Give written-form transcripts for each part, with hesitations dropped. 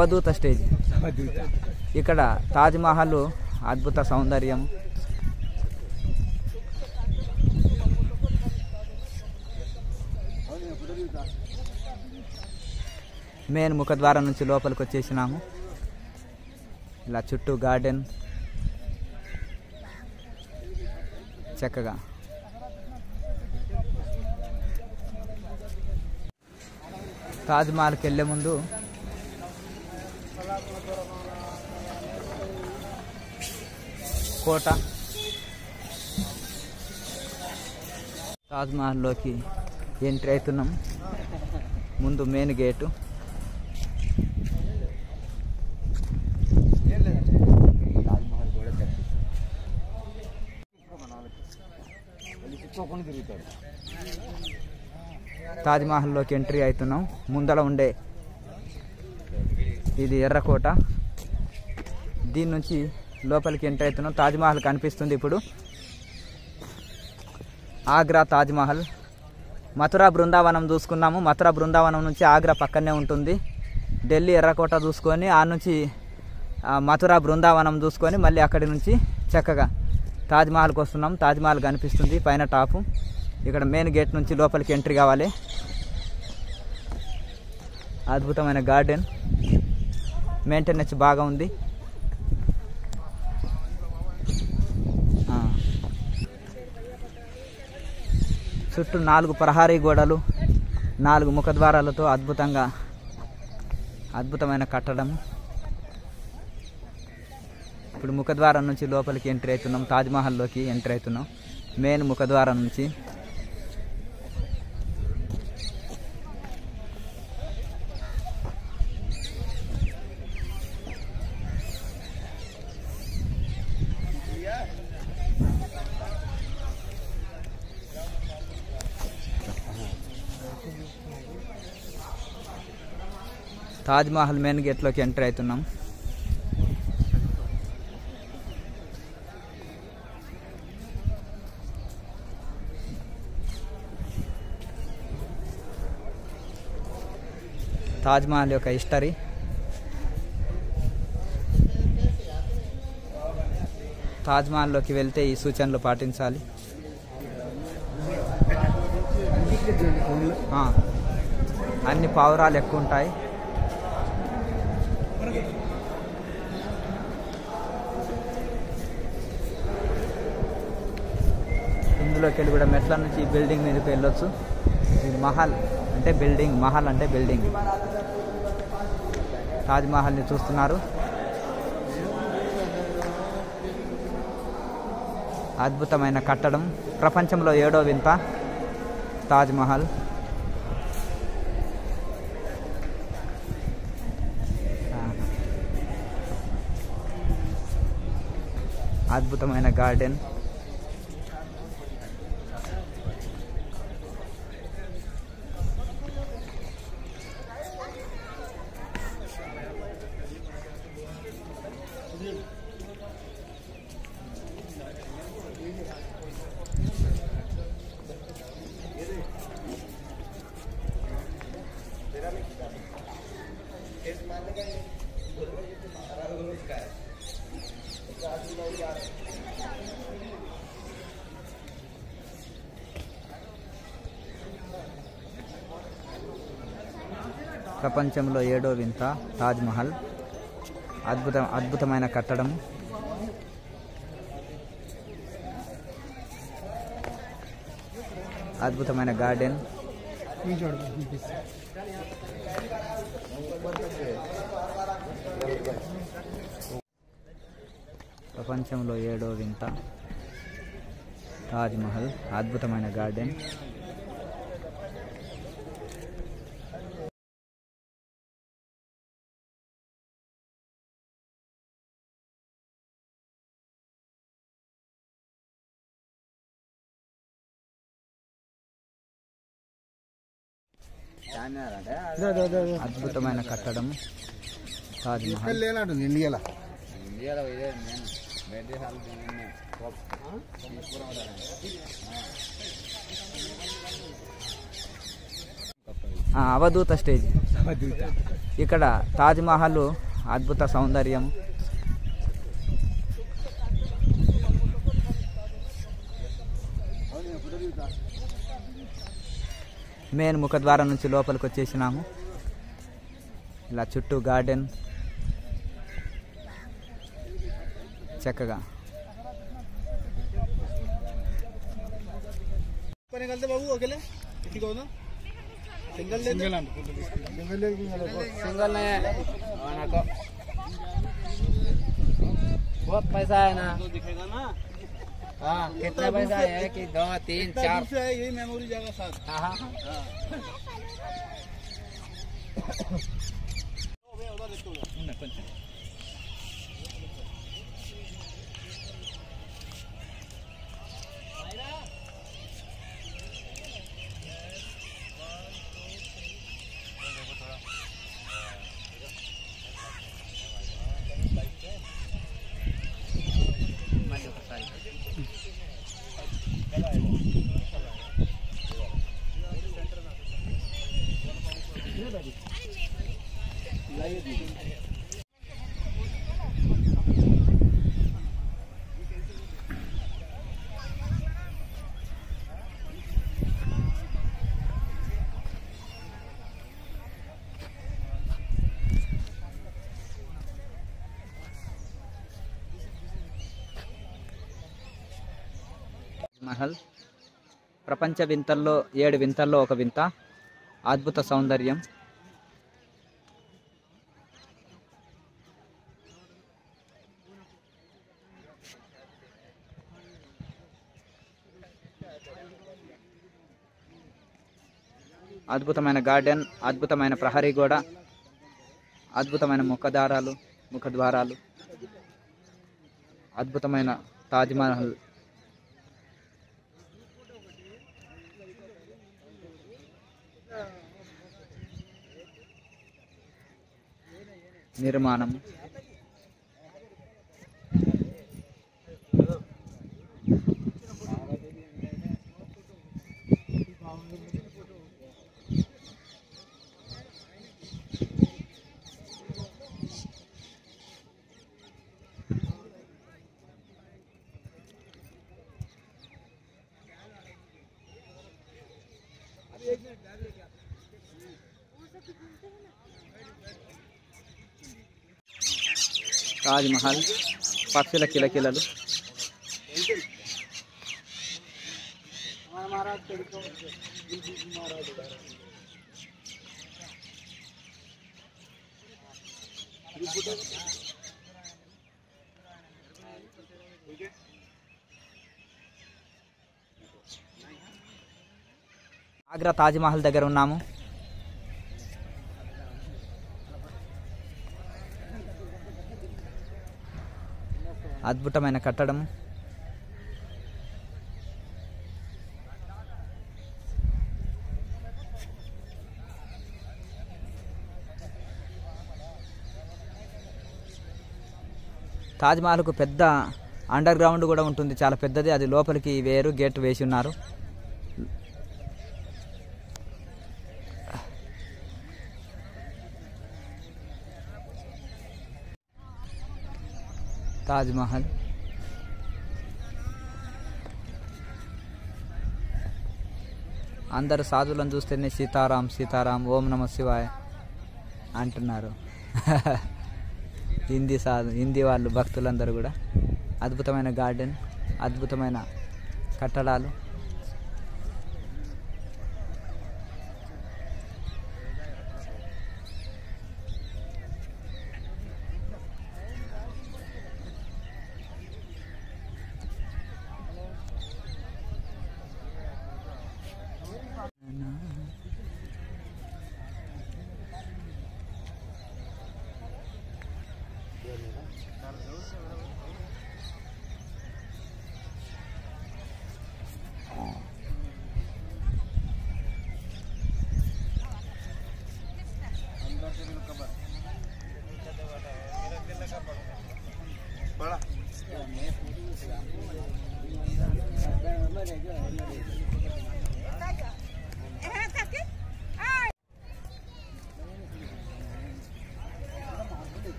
అవధూత stage. ఇక్కడ తాజ్ మహల్ అద్భుత సౌందర్యం. మెయిన్ ముఖద్వారం నుంచి లోపలికి వచ్చేసినాము. ఇలా చుట్టూ గార్డెన్ చక్కగా. తాజ్ మహల్కి వెళ్ళే ముందు కోట, తాజ్ మహల్లోకి ఎంట్రీ అవుతున్నాం. ముందు మెయిన్ గేటు. తాజ్ మహల్లోకి ఎంట్రీ అవుతున్నాం. ముందర ఉండే ఇది ఎర్రకోట. దీని నుంచి లోపలికి ఎంట్రీ అవుతున్నాం. తాజ్ మహల్ కనిపిస్తుంది ఇప్పుడు. ఆగ్రా తాజ్ మహల్. మథురా బృందావనం చూసుకున్నాము. మథురా బృందావనం నుంచి ఆగ్రా పక్కనే ఉంటుంది. ఢిల్లీ ఎర్రకోట చూసుకొని ఆ నుంచి మథురా బృందావనం చూసుకొని మళ్ళీ అక్కడి నుంచి చక్కగా తాజ్ మహల్కి వస్తున్నాం. తాజ్ మహల్ కనిపిస్తుంది పైన టాపు. ఇక్కడ మెయిన్ గేట్ నుంచి లోపలికి ఎంట్రీ కావాలి. అద్భుతమైన గార్డెన్, మెయింటెనెన్స్ బాగా ఉంది. చుట్టూ 4 ప్రహారీ గోడలు, 4 ముఖద్వారాలతో అద్భుతమైన కట్టడం. ఇప్పుడు ముఖద్వారం నుంచి లోపలికి ఎంట్రీ అవుతున్నాం. తాజ్ మహల్లోకి ఎంట్రీ అవుతున్నాం మెయిన్ ముఖద్వారం నుంచి. తాజ్ మహల్ మెయిన్ గేట్లోకి ఎంట్రీ అవుతున్నాం. తాజ్ మహల్ యొక్క హిస్టరీ. తాజ్ మహల్లోకి వెళ్తే ఈ సూచనలు పాటించాలి. అన్ని పావురాలు ఎక్కువ ఉంటాయి. ఇందులోకి వెళ్ళి కూడా మెట్ల నుంచి బిల్డింగ్ మీదకి వెళ్ళొచ్చు. మహల్ అంటే బిల్డింగ్, మహల్ అంటే బిల్డింగ్. తాజ్ మహల్ని చూస్తున్నారు. అద్భుతమైన కట్టడం. ప్రపంచంలో 7వ వింత తాజ్ మహల్. అద్భుతమైన గార్డెన్. ప్రపంచంలో 7వ వింత తాజ్ మహల్. అద్భుతమైన కట్టడం. అద్భుతమైన గార్డెన్. ప్రపంచంలో 7వ వింత తాజ్ మహల్. అద్భుతమైన గార్డెన్. అద్భుతమైన కట్టడం తాజ్ మహల్. అవధూత స్టేజ్. ఇక్కడ తాజ్మహల్ అద్భుత సౌందర్యం. మెయిన్ ముఖద్వారం నుంచి లోపలికి వచ్చేసినాము. ఇలా చుట్టూ గార్డెన్ చక్కగా. बहुत पैसा है ना, हाँ कितना पैसा है कि 2 3 4 यही मेमोरी जाएगा साथ। हाँ మహల్ ప్రపంచ వింతల్లో 7 వింతల్లో ఒక వింత. అద్భుత సౌందర్యం. అద్భుతమైన గార్డెన్, అద్భుతమైన ప్రహరీ గోడ, అద్భుతమైన ముఖద్వారాలు, అద్భుతమైన తాజ్మహల్. నిర్మాణం. తాజ్మహల్ పక్షుల కిలకిలలు. ఆగ్రా తాజ్మహల్ దగ్గర ఉన్నాము. అద్భుతమైన కట్టడం. తాజ్మహల్కు పెద్ద అండర్ గ్రౌండ్ కూడా ఉంటుంది, చాలా పెద్దది. అది లోపలికి వేరు గేట్ వేసి ఉన్నారు. తాజ్మహల్ అందరు సాధువులను చూస్తేనే సీతారాం సీతారాం ఓం నమ శివాయ అంటున్నారు. హిందీ వాళ్ళు భక్తులందరూ కూడా. అద్భుతమైన గార్డెన్, అద్భుతమైన కట్టడాలు.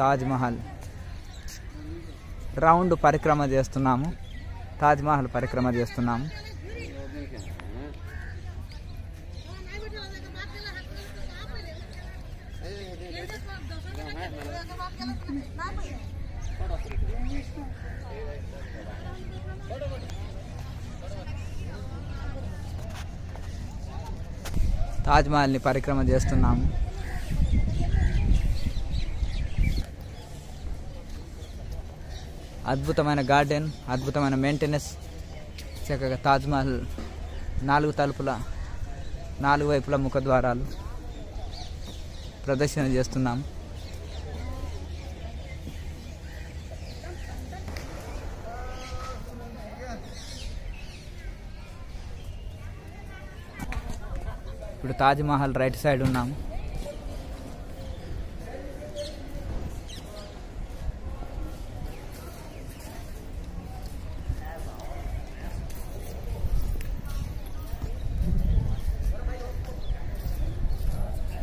తాజ్మహల్ రౌండ్ పరిక్రమ చేస్తున్నాము. తాజ్మహల్ పరిక్రమ చేస్తున్నాము. తాజ్మహల్ని పరిక్రమ చేస్తున్నాము. అద్భుతమైన గార్డెన్, అద్భుతమైన మెయింటెనెన్స్, చక్కగా తాజ్మహల్ 4 తలుపుల 4 వైపుల ముఖద్వారాలు ప్రదర్శన చేస్తున్నాము. ఇప్పుడు తాజ్మహల్ రైట్ సైడ్ ఉన్నాము.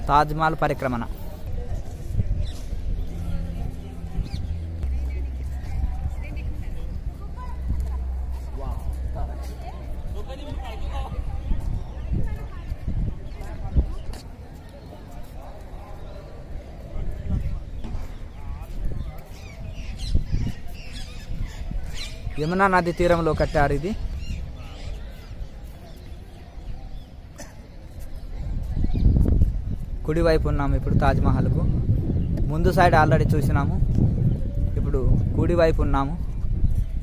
తాజ్మహల్ పరిక్రమణ. యమునా నది తీరంలో కట్టారు ఇది. కుడివైపు ఉన్నాము ఇప్పుడు తాజ్మహల్కు. ముందు సైడ్ ఆల్రెడీ చూసినాము. ఇప్పుడు కుడివైపు ఉన్నాము.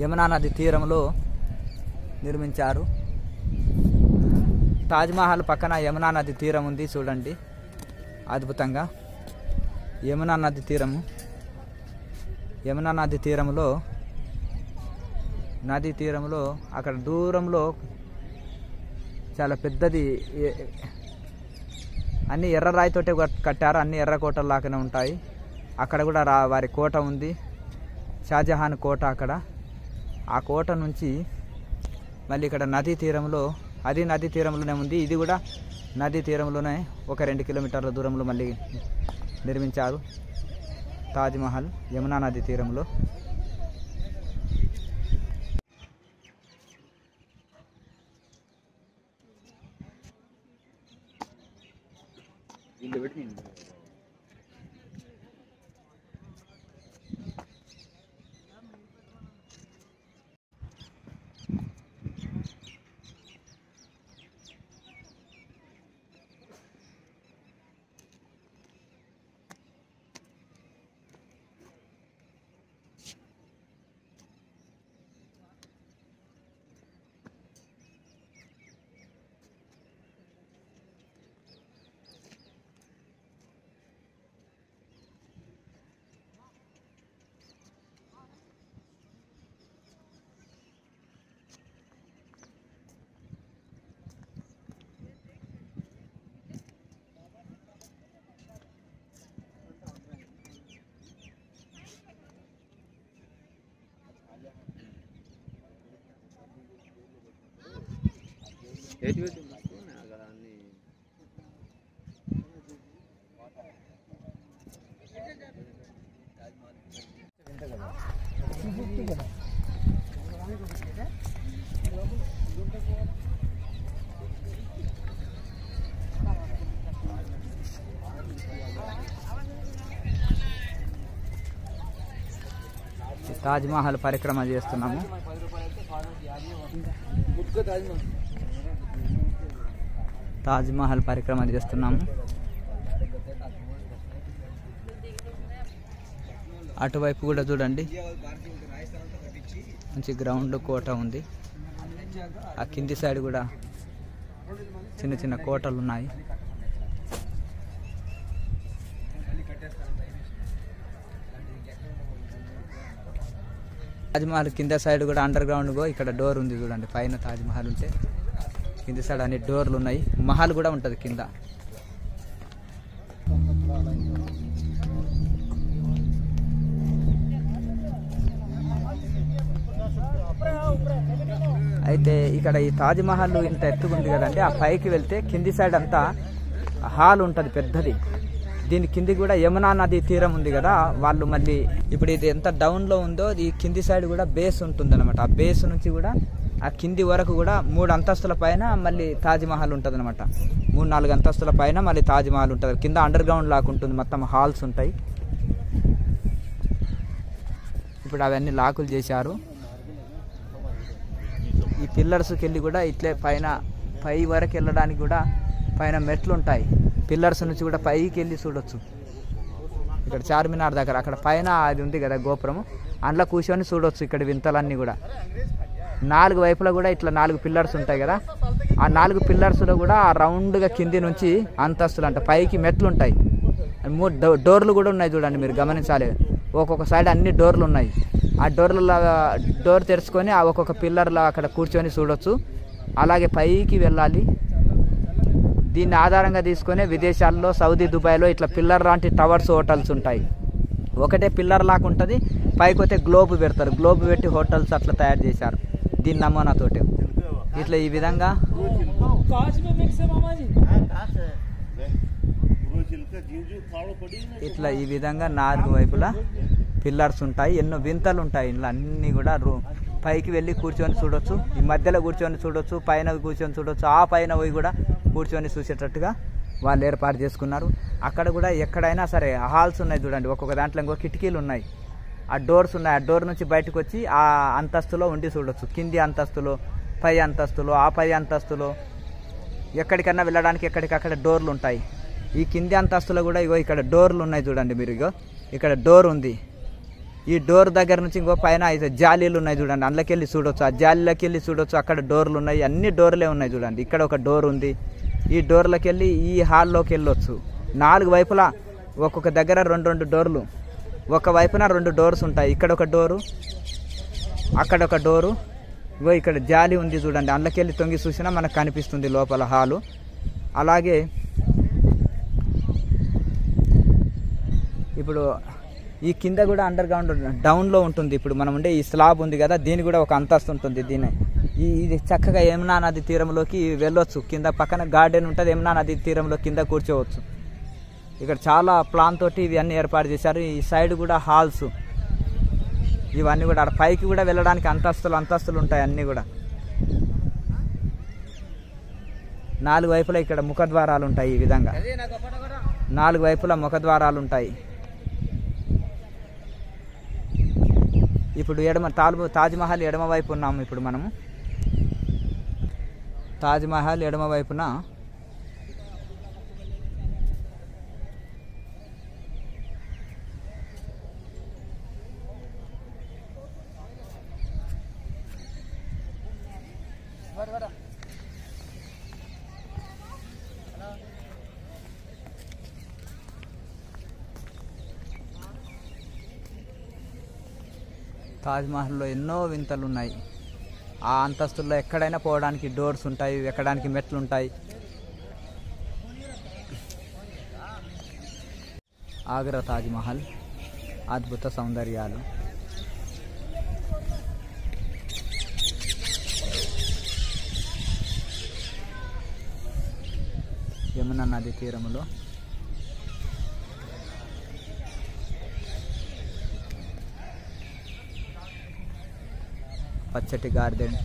యమునా నది తీరంలో నిర్మించారు. తాజ్మహల్ పక్కన యమునా నది తీరం ఉంది చూడండి, అద్భుతంగా. యమునా నది తీరము. యమునా నది తీరంలో అక్కడ దూరంలో చాలా పెద్దది, అన్ని ఎర్ర రాయితోటే కట్టారు. అన్ని ఎర్ర కోటల్లాగానే ఉంటాయి. అక్కడ కూడా వారి కోట ఉంది, షాజహాన్ కోట. అక్కడ ఆ కోట నుంచి మళ్ళీ ఇక్కడ నదీ తీరంలో, అది నదీ తీరంలోనే ఉంది, ఇది కూడా నదీ తీరంలోనే 1-2 కిలోమీటర్ల దూరంలో మళ్ళీ నిర్మించారు తాజ్మహల్ యమునా నది తీరంలో. తాజ్మహల్ పరిక్రమ చేస్తున్నాము. తాజ్మహల్ పరిక్రమ చేస్తున్నాము. అటువైపు కూడా చూడండి, మంచి గ్రౌండ్ కోట ఉంది. ఆ కింది సైడ్ కూడా చిన్న చిన్న కోటలు ఉన్నాయి. తాజ్మహల్ కింద సైడ్ కూడా అండర్ గ్రౌండ్ ఇక్కడ డోర్ ఉంది చూడండి. పైన తాజ్మహల్ ఉంటే కింది సైడ్ అన్ని డోర్లు ఉన్నాయి. మహల్ కూడా ఉంటుంది కింద. అయితే ఇక్కడ ఈ తాజ్మహల్ ఇంత ఎత్తుకుంది కదండి, ఆ పైకి వెళ్తే కింది సైడ్ అంతా హాల్ ఉంటుంది పెద్దది. దీని కింది కూడా యమునా నది తీరం ఉంది కదా, వాళ్ళు మళ్ళీ ఇప్పుడు ఇది ఎంత డౌన్లో ఉందో ఈ కింది సైడ్ కూడా బేస్ ఉంటుంది అనమాట. ఆ బేస్ నుంచి కూడా ఆ కింది వరకు కూడా 3 అంతస్తుల పైన మళ్ళీ తాజ్మహల్ ఉంటుంది అనమాట. 3-4 అంతస్తుల పైన మళ్ళీ తాజ్మహల్ ఉంటుంది. కింద అండర్ గ్రౌండ్ లాగా ఉంటుంది, మొత్తం హాల్స్ ఉంటాయి. ఇప్పుడు అవన్నీ లాకులు చేశారు. ఈ పిల్లర్స్కి వెళ్ళి కూడా ఇట్లే పై వరకు వెళ్ళడానికి కూడా పైన మెట్లు ఉంటాయి. పిల్లర్స్ నుంచి కూడా పైకి వెళ్ళి చూడొచ్చు. ఇక్కడ చార్మినార్ దగ్గర అక్కడ పైన అది ఉంది కదా గోపురం, అందులో కూర్చొని చూడొచ్చు ఇక్కడ వింతలన్నీ కూడా. 4 వైపులా కూడా ఇట్లా 4 పిల్లర్స్ ఉంటాయి కదా, ఆ 4 పిల్లర్స్లో కూడా రౌండ్గా కింది నుంచి అంతస్తులు అంట పైకి మెట్లు ఉంటాయి. 3 డోర్లు కూడా ఉన్నాయి చూడండి, మీరు గమనించాలి. ఒక్కొక్క సైడ్ అన్ని డోర్లు ఉన్నాయి. ఆ డోర్ తెరుచుకొని ఆ ఒక్కొక్క పిల్లర్లో అక్కడ కూర్చొని చూడొచ్చు. అలాగే పైకి వెళ్ళాలి. దీన్ని ఆధారంగా తీసుకొని విదేశాల్లో సౌదీ, దుబాయ్లో ఇట్లా పిల్లర్ లాంటి టవర్స్, హోటల్స్ ఉంటాయి. ఒకటే పిల్లర్ లాగా ఉంటుంది, పైకి పోతే గ్లోబ్ పెడతారు. గ్లోబ్ పెట్టి హోటల్స్ అట్లా తయారు చేశారు దీని నమూనాతోటి. ఇట్లా ఈ విధంగా ఈ విధంగా 4 వైపులా పిల్లర్స్ ఉంటాయి. ఎన్నో వింతలు ఉంటాయి ఇంట్లో అన్నీ కూడా. పైకి వెళ్ళి కూర్చొని చూడొచ్చు, ఈ మధ్యలో కూర్చొని చూడొచ్చు, పైన కూర్చొని చూడొచ్చు. ఆ పైన పోయి కూడా కూర్చొని చూసేటట్టుగా వాళ్ళు ఏర్పాటు చేసుకున్నారు. అక్కడ కూడా ఎక్కడైనా సరే హాల్స్ ఉన్నాయి చూడండి, ఒక్కొక్క దాంట్లో ఇంకో కిటికీలు ఉన్నాయి, ఆ డోర్స్ ఉన్నాయి. ఆ డోర్ నుంచి బయటకు వచ్చి ఆ అంతస్తులో ఉండి చూడొచ్చు. కింది అంతస్తులో, పై అంతస్తులో, ఆ పై అంతస్తులో ఎక్కడికన్నా వెళ్ళడానికి ఎక్కడికక్కడ డోర్లు ఉంటాయి. ఈ కింది అంతస్తులో కూడా ఇగో ఇక్కడ డోర్లు ఉన్నాయి చూడండి మీరు. ఇగో ఇక్కడ డోర్ ఉంది. ఈ డోర్ దగ్గర నుంచి ఇంకో పైన అయితే జాలీలు ఉన్నాయి చూడండి, అందులోకి వెళ్ళి చూడొచ్చు. ఆ జాలీలోకి వెళ్ళి చూడొచ్చు, అక్కడ డోర్లు ఉన్నాయి. అన్ని డోర్లే ఉన్నాయి చూడండి. ఇక్కడ ఒక డోర్ ఉంది. ఈ డోర్లోకి వెళ్ళి ఈ హాల్లోకి వెళ్ళొచ్చు. 4 వైపులా ఒక్కొక్క దగ్గర 2 డోర్లు, ఒక వైపున 2 డోర్స్ ఉంటాయి. ఇక్కడ ఒక డోరు, అక్కడ ఒక డోరు. ఇగో ఇక్కడ జాలి ఉంది చూడండి, అందులోకి వెళ్ళి తొంగి చూసినా మనకు కనిపిస్తుంది లోపల హాలు. అలాగే ఇప్పుడు ఈ కింద కూడా అండర్ గ్రౌండ్ డౌన్లో ఉంటుంది. ఇప్పుడు మనం ఉండే ఈ స్లాబ్ ఉంది కదా, దీని కూడా ఒక అంతస్తు ఉంటుంది. ఇది చక్కగా యమునా నది తీరంలోకి వెళ్ళొచ్చు. కింద పక్కన గార్డెన్ ఉంటుంది, యమునా నది తీరంలో కింద కూర్చోవచ్చు. ఇక్కడ చాలా ప్లాన్ తోటి ఇవన్నీ ఏర్పాటు చేశారు. ఈ సైడ్ కూడా హాల్స్, ఇవన్నీ కూడా పైకి కూడా వెళ్ళడానికి అంతస్తులు ఉంటాయి. అన్నీ కూడా 4 వైపులా ఇక్కడ ముఖద్వారాలు ఉంటాయి. ఈ విధంగా 4 వైపులా ముఖద్వారాలు ఉంటాయి. ఇప్పుడు తాజ్మహల్ ఎడమ వైపు ఉన్నాము. ఇప్పుడు మనము తాజ్మహల్ ఎడమ వైపున తాజ్మహల్లో ఎన్నో వింతలు ఉన్నాయి. ఆ అంతస్తుల్లో ఎక్కడైనా పోవడానికి డోర్స్ ఉంటాయి, ఎక్కడానికి మెట్లు ఉంటాయి. ఆగ్రా తాజ్మహల్ అద్భుత సౌందర్యాలు. యమునా నది తీరములో పచ్చటి గార్డెన్.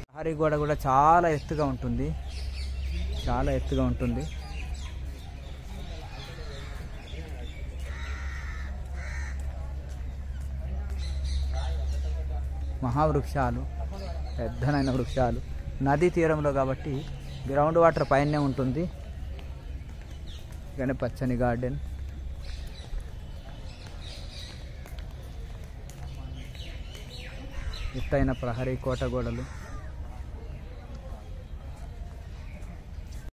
ప్రహరీ గోడ కూడా చాలా ఎత్తుగా ఉంటుంది, మహావృక్షాలు, పెద్దనైన వృక్షాలు. నదీ తీరంలో కాబట్టి గ్రౌండ్ వాటర్ పైనే ఉంటుంది. కానీ పచ్చని గార్డెన్. ఎత్తైన ప్రహరీ కోట గోడలు.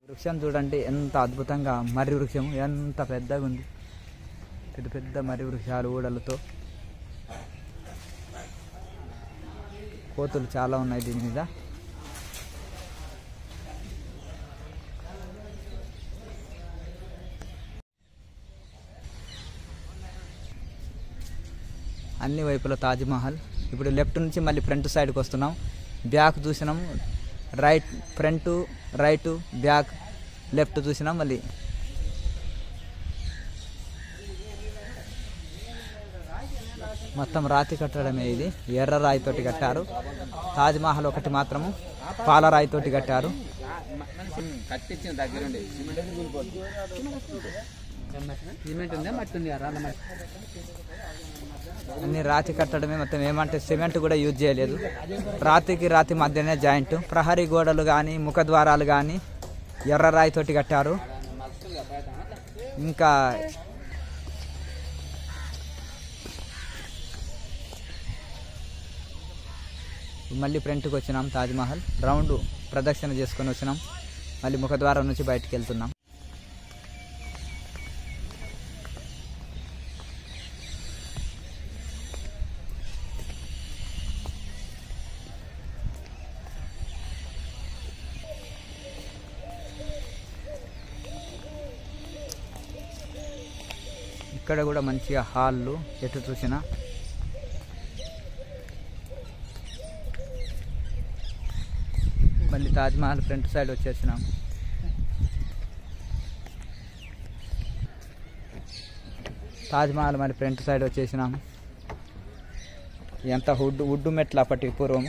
వృక్షం చూడండి ఎంత అద్భుతంగా, మర్రి వృక్షం ఎంత పెద్దగా ఉంది. పెద్ద మర్రి వృక్షాలు ఊడలతో. కోతులు చాలా ఉన్నాయి దీని మీద. అన్ని వైపుల తాజ్మహల్. ఇప్పుడు లెఫ్ట్ నుంచి మళ్ళీ ఫ్రంట్ సైడ్కి వస్తున్నాం. బ్యాక్ చూసినాం, right front, right, back, left చూసినాం. మళ్ళీ మొత్తం రాతి కట్టడమే. ఇది ఎర్ర రాయితోటి కట్టారు. తాజ్మహల్ ఒకటి మాత్రము పాలరాయితోటి కట్టారు. కట్టించిన దగ్గరుండి సిమెంట్ ఉందా మట్టి ఉంది? అన్ని రాతి కట్టడమే మొత్తం. ఏమంటే సిమెంట్ కూడా యూజ్ చేయలేదు. రాతికి రాతి మధ్యనే జాయింట్. ప్రహరీ గోడలు కానీ ముఖద్వారాలు కానీ ఎర్ర రాయితోటి కట్టారు. ఇంకా మళ్ళీ ఫ్రంట్కి వచ్చినాం. తాజ్మహల్ రౌండ్ ప్రదక్షిణ చేసుకొని వచ్చినాం. మళ్ళీ ముఖద్వారం నుంచి బయటికి వెళ్తున్నాం. ఇక్కడ కూడా మంచిగా హాళ్ళు ఎటు చూసినా. మళ్ళీ తాజ్మహల్ ఫ్రంట్ సైడ్ వచ్చేసినాం. తాజ్మహల్ మరి ఫ్రంట్ సైడ్ వచ్చేసినాం. ఎంత వుడ్డు మెట్లు అప్పటికి పూర్వం.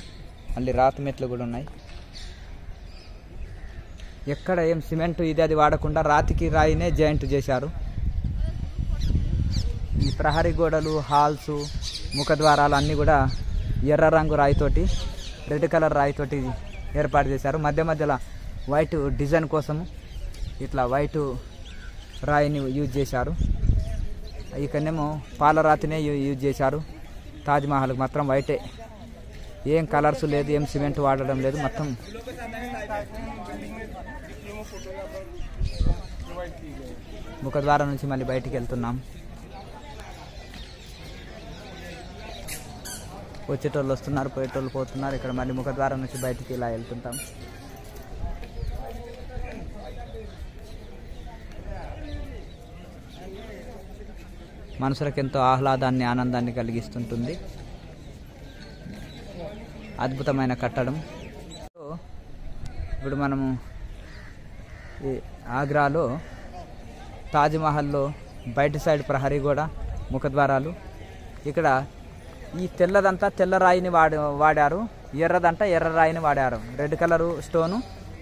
మళ్ళీ రాతి మెట్లు కూడా ఉన్నాయి. ఎక్కడ ఏం సిమెంట్ ఇది అది వాడకుండా రాతికి రాయినే జాయింట్ చేశారు. ఈ ప్రహరీ గోడలు, హాల్స్, ముఖద్వారాలు అన్నీ కూడా ఎర్ర రంగు రాయితోటి, రెడ్ కలర్ రాయితోటి ఏర్పాటు చేశారు. మధ్య మధ్యలో వైట్ డిజైన్ కోసం ఇట్లా వైట్ రాయిని యూజ్ చేశారు. ఇక్కడనేమో పాలరాతినే యూజ్ చేశారు. తాజ్మహల్కి మాత్రం వైటే, ఏం కలర్స్ లేదు, ఏం సిమెంట్ వాడడం లేదు. మొత్తం ముఖద్వారం నుంచి మళ్ళీ బయటికి వెళ్తున్నాం. వచ్చేటోళ్ళు వస్తున్నారు, పోయేటోళ్ళు పోతున్నారు. ఇక్కడ మళ్ళీ ముఖద్వారం నుంచి బయటికి ఇలా వెళ్తుంటాం. మనసులకు ఎంతో ఆహ్లాదాన్ని, ఆనందాన్ని కలిగిస్తుంటుంది. అద్భుతమైన కట్టడం. ఇప్పుడు మనము ఈ ఆగ్రాలో తాజ్మహల్లో బయట సైడ్ ప్రహరీ గోడ, ముఖద్వారాలు. ఇక్కడ ఈ తెల్లదంతా తెల్ల రాయిని వాడారు, ఎర్రదంతా ఎర్ర రాయిని వాడారు. రెడ్ కలరు స్టోను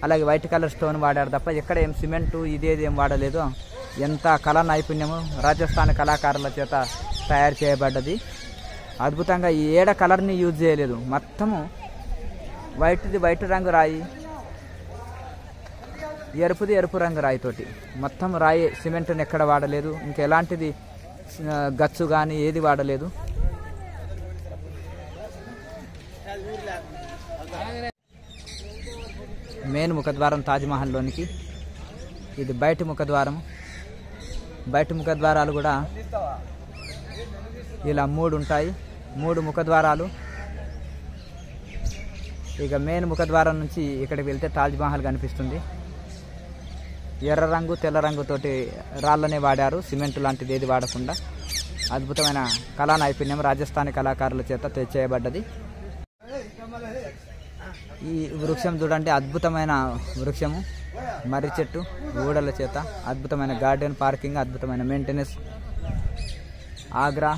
అలాగే వైట్ కలర్ స్టోన్ వాడారు తప్ప ఎక్కడ ఏం సిమెంటు ఇదేది ఏం వాడలేదు. ఎంత కళా నైపుణ్యము రాజస్థాన్ కళాకారుల చేత తయారు చేయబడ్డది. అద్భుతంగా ఈ ఏడ కలర్ని యూజ్ చేయలేదు. మొత్తము వైట్ రంగు రాయి, ఎరుపుది ఎరుపు రంగు రాయితోటి మొత్తం రాయి. సిమెంట్ని ఎక్కడ వాడలేదు. ఇంకా ఎలాంటిది గచ్చు కానీ ఏది వాడలేదు. మెయిన్ ముఖద్వారం తాజ్మహల్లోనికి. ఇది బయట ముఖద్వారం. బయట ముఖద్వారాలు కూడా ఇలా 3 ఉంటాయి. 3 ముఖద్వారాలు. ఇక మెయిన్ ముఖద్వారం నుంచి ఇక్కడికి వెళ్తే తాజ్మహల్ కనిపిస్తుంది. ఎర్ర రంగు తెల్ల రంగుతోటి రాళ్ళనే వాడారు, సిమెంట్ లాంటిది ఏది వాడకుండా. అద్భుతమైన కళా నైపుణ్యం రాజస్థానీ కళాకారుల చేత చేయబడ్డది. ఈ వృక్షం చూడండి, అద్భుతమైన వృక్షము. మర్రి చెట్టు, ఊడల చేత అద్భుతమైన గార్డెన్, పార్కింగ్, అద్భుతమైన మెయింటెనెన్స్. ఆగ్రా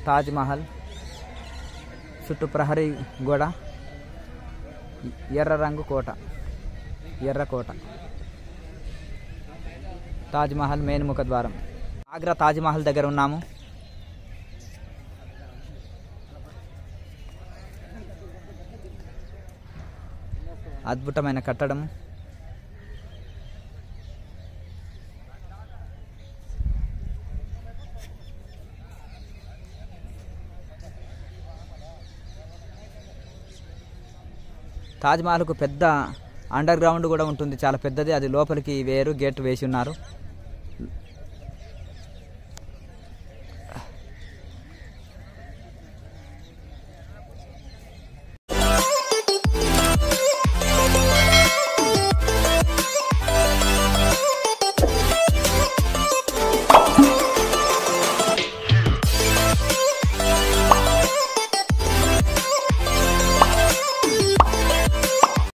తాజ్మహల్ చుట్టూ ప్రహరీ గోడ, ఎర్ర రంగు కోట, ఎర్ర కోట. తాజ్మహల్ మెయిన్ ముఖద్వారం. ఆగ్రా తాజ్మహల్ దగ్గర ఉన్నాము. అద్భుతమైన కట్టడం. తాజ్మహల్కు పెద్ద అండర్ గ్రౌండ్ కూడా ఉంటుంది, చాలా పెద్దది. అది లోపలికి వేరు గేట్ వేసి ఉన్నారు.